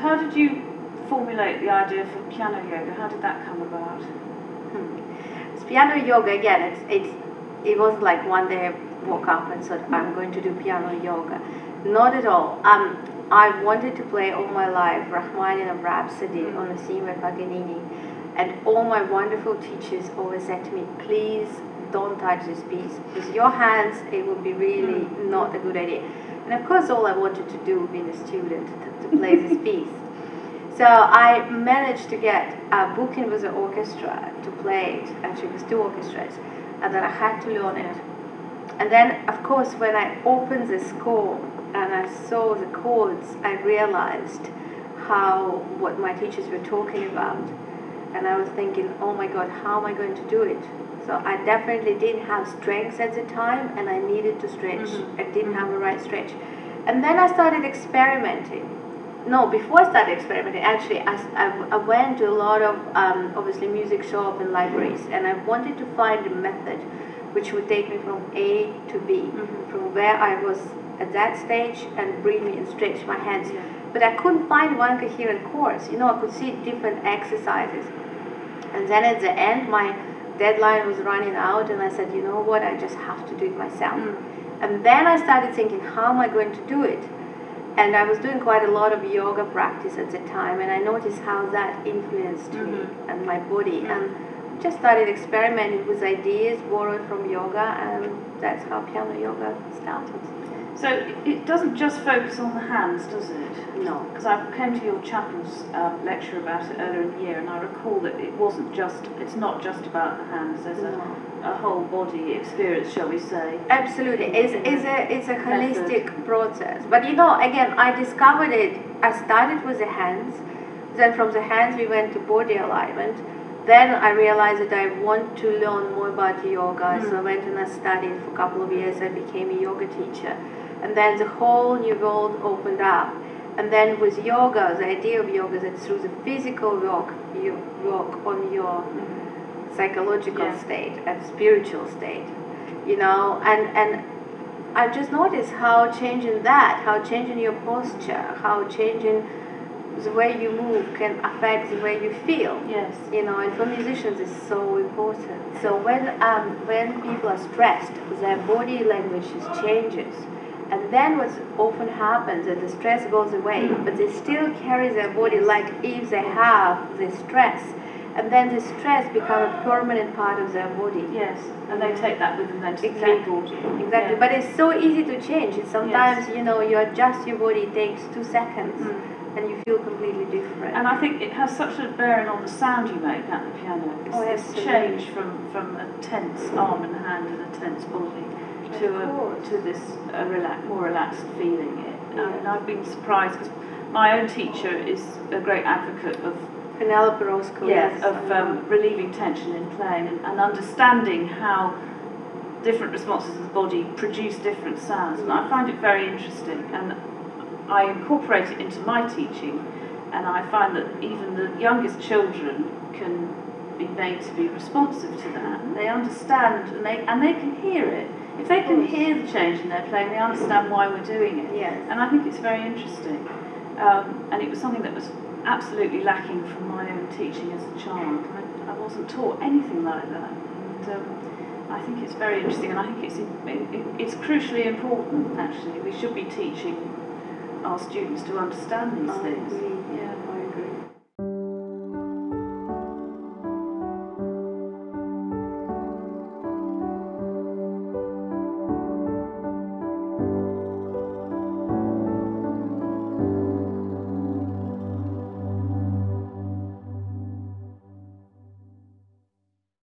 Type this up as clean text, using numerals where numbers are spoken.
how did you formulate the idea for piano yoga? How did that come about? It's piano yoga again. It wasn't like one day I woke up and said I'm going to do piano yoga. Not at all. I wanted to play all my life Rachmaninoff Rhapsody on a theme by Paganini, and all my wonderful teachers always said to me, please don't touch this piece. With your hands it would be really not a good idea. And of course all I wanted to do being a student to play this piece. So I managed to get a booking with the orchestra to play it. Actually it was 2 orchestras, and then I had to learn it. And then of course when I opened the score and I saw the chords, I realized what my teachers were talking about. And I was thinking, oh my God, how am I going to do it? So I definitely didn't have strength at the time, and I needed to stretch. I didn't have the right stretch. And then I started experimenting. No, before I started experimenting, actually, I went to a lot of, obviously, music shop and libraries, and I wanted to find a method which would take me from A to B, from where I was at that stage and bring me and stretch my hands. But I couldn't find one coherent course. You know, I could see different exercises. And then at the end, my deadline was running out, and I said, you know what, I just have to do it myself. And then I started thinking, how am I going to do it? And I was doing quite a lot of yoga practice at the time, and I noticed how that influenced me and my body. And just started experimenting with ideas borrowed from yoga, and that's how piano yoga started. So it doesn't just focus on the hands, does it? No. Because I came to your chapel's lecture about it earlier in the year, and I recall that it's not just about the hands. There's a whole body experience, shall we say? Absolutely, it's a holistic process. But you know, again, I discovered it. I started with the hands, then from the hands we went to body alignment. Then I realized that I want to learn more about yoga, so I went and I studied for a couple of years. I became a yoga teacher. And then the whole new world opened up. And then with yoga, the idea of yoga is that through the physical work, you work on your psychological state and spiritual state, you know. And I've just noticed how changing your posture, how changing the way you move can affect the way you feel. Yes. You know, and for musicians it's so important. So when people are stressed, their body language changes. And then what often happens is the stress goes away, but they still carry their body like if they have the stress. And then the stress becomes a permanent part of their body. Yes, and they take that with them then to the keyboard. Exactly, but it's so easy to change. It's sometimes, you know, you adjust your body, it takes 2 seconds. And you feel completely different. And I think it has such a bearing on the sound you make at the piano. This change from a tense arm and hand and a tense body to this more relaxed feeling. And I've been surprised because my own teacher is a great advocate of Penelope Roscoe. Of relieving tension in playing and understanding how different responses of the body produce different sounds. And I find it very interesting. And I incorporate it into my teaching, and I find that even the youngest children can be made to be responsive to that. They understand, and they can hear it. If they can hear the change in their playing, they understand why we're doing it. Yes. And I think it's very interesting. And it was something that was absolutely lacking from my own teaching as a child. I wasn't taught anything like that. And I think it's very interesting, and I think it's crucially important. Actually, we should be teaching our students to understand these things.